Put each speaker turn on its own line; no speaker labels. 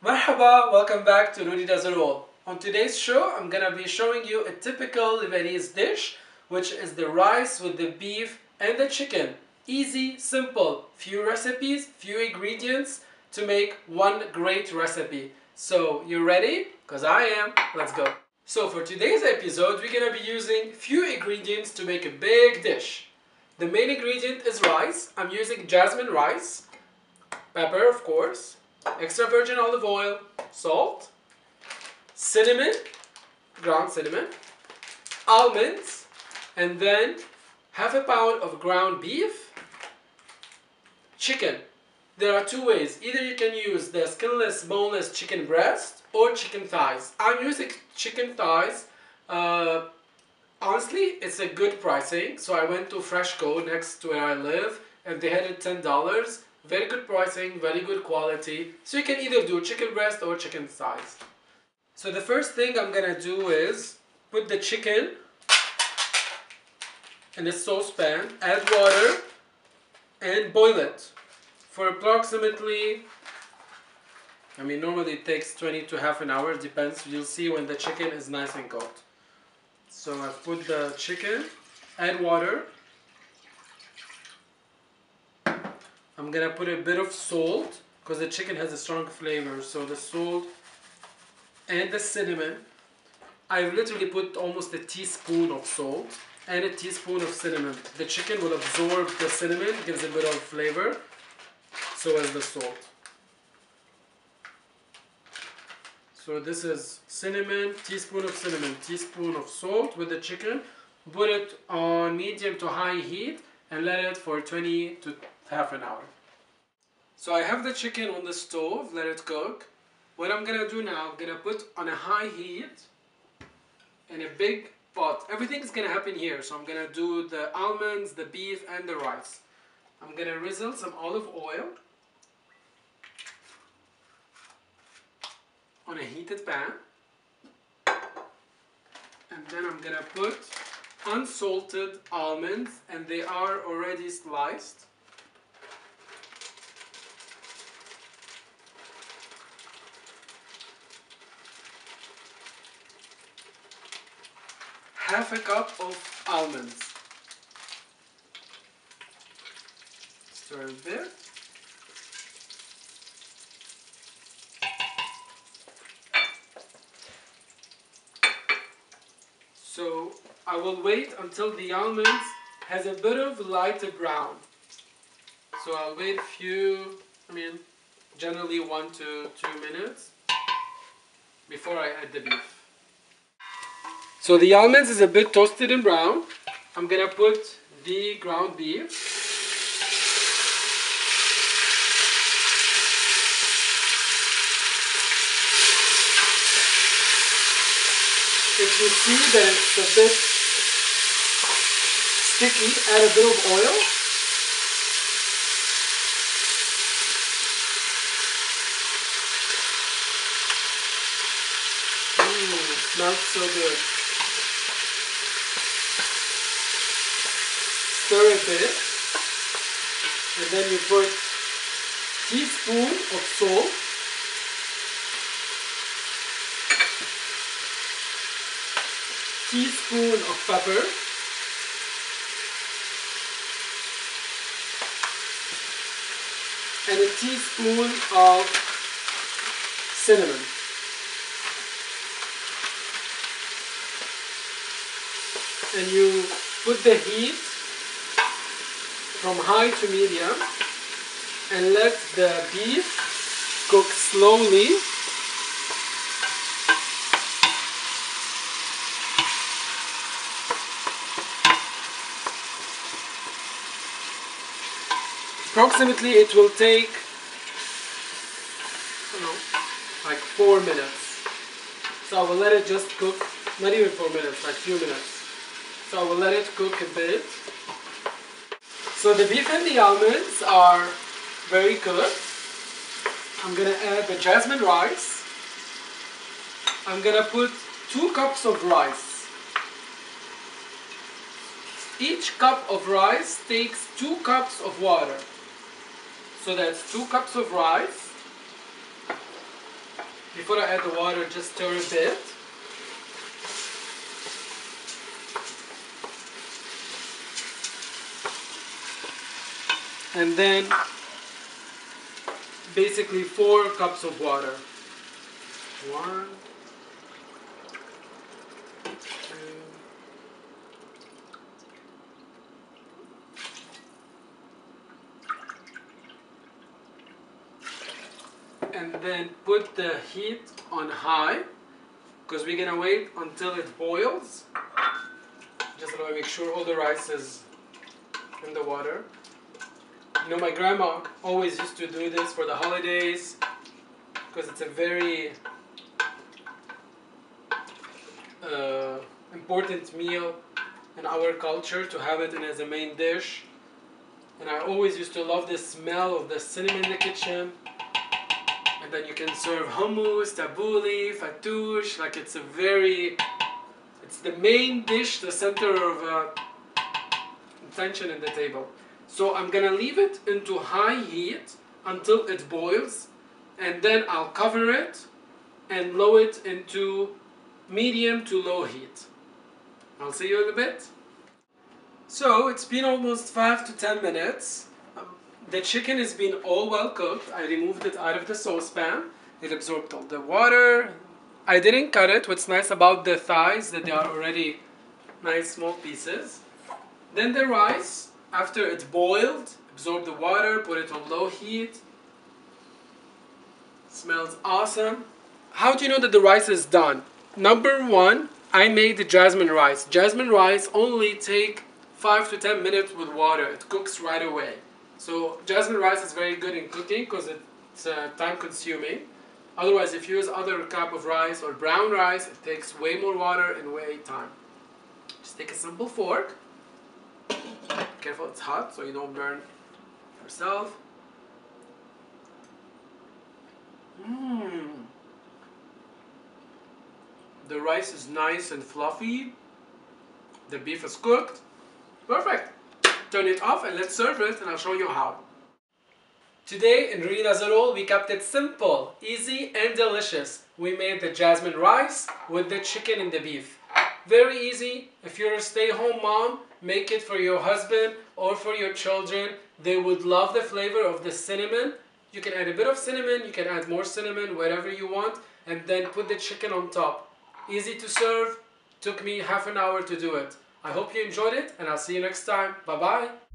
Marhaba, welcome back to Rudy Does It All. On today's show, I'm gonna be showing you a typical Lebanese dish, which is the rice with the beef and the chicken. Easy, simple, few recipes, few ingredients to make one great recipe. So, you ready? Because I am. Let's go. So for today's episode, we're gonna be using few ingredients to make a big dish. The main ingredient is rice. I'm using jasmine rice, pepper of course, extra virgin olive oil, salt, cinnamon, ground cinnamon, almonds, and then half a pound of ground beef, chicken. There are two ways. Either you can use the skinless, boneless chicken breast or chicken thighs. I'm using chicken thighs. Honestly, it's a good pricing. So I went to Freshco next to where I live and they had it $10. Very good pricing, very good quality. So you can either do chicken breast or chicken thighs. So the first thing I'm gonna do is put the chicken in a saucepan, add water, and boil it for approximately, normally it takes 20 to half an hour, depends. You'll see when the chicken is nice and cooked. So I've put the chicken, add water. I'm gonna put a bit of salt because the chicken has a strong flavor. So the salt and the cinnamon. I've literally put almost a teaspoon of salt and a teaspoon of cinnamon. The chicken will absorb the cinnamon, gives a bit of flavor, so as the salt. So this is cinnamon, teaspoon of salt with the chicken. Put it on medium to high heat and let it for 20 to half an hour. So I have the chicken on the stove, let it cook. What I'm gonna do now, I'm gonna put on a high heat in a big pot. Everything's gonna happen here. So I'm gonna do the almonds, the beef, and the rice. I'm gonna drizzle some olive oil on a heated pan. And then I'm gonna put unsalted almonds, and they are already sliced. Half a cup of almonds. Stir a bit. So I will wait until the almonds has a bit of lighter brown. So I'll wait a few, generally 1 to 2 minutes before I add the beef. So the almonds is a bit toasted and brown. I'm gonna put the ground beef. If you see that it's a bit sticky, add a bit of oil. It smells so good. Stir a bit, and then you put teaspoon of salt, teaspoon of pepper, and a teaspoon of cinnamon. And you put the heat from high to medium and let the beef cook slowly. Approximately it will take, like 4 minutes. So I will let it just cook, not even 4 minutes, like few minutes. So I will let it cook a bit. So the beef and the almonds are very good. I'm gonna add the jasmine rice. I'm gonna put 2 cups of rice. Each cup of rice takes 2 cups of water. So that's 2 cups of rice. Before I add the water, just stir a bit. And then basically 4 cups of water. 1, 2, and then put the heat on high because we're gonna wait until it boils. Just want to make sure all the rice is in the water. You know, my grandma always used to do this for the holidays because it's a very important meal in our culture to have it in as a main dish. And I always used to love the smell of the cinnamon in the kitchen. And then you can serve hummus, tabbouleh, fattoush, like it's the main dish, the center of attention in the table. So I'm gonna leave it into high heat until it boils, and then I'll cover it and lower it into medium to low heat. I'll see you in a bit. So it's been almost 5 to 10 minutes. The chicken has been all well cooked. I removed it out of the saucepan. It absorbed all the water. I didn't cut it. What's nice about the thighs that they are already nice small pieces. Then the rice, after it boiled, absorbed the water, put it on low heat. Smells awesome. How do you know that the rice is done? Number 1, I made the jasmine rice. Jasmine rice only take 5 to 10 minutes with water. It cooks right away. So jasmine rice is very good in cooking because it's time consuming. Otherwise, if you use other type of rice or brown rice, it takes way more water and way time. Just take a simple fork. Careful, it's hot so you don't burn yourself. The rice is nice and fluffy. The beef is cooked. Perfect. Turn it off and let's serve it, and I'll show you how. Today in Rudy Does It All, we kept it simple, easy and delicious. We made the jasmine rice with the chicken and the beef. Very easy. If you're a stay-home mom, make it for your husband or for your children. They would love the flavor of the cinnamon. You can add a bit of cinnamon, you can add more cinnamon, whatever you want, and then put the chicken on top. Easy to serve. Took me half an hour to do it. I hope you enjoyed it, and I'll see you next time. Bye-bye.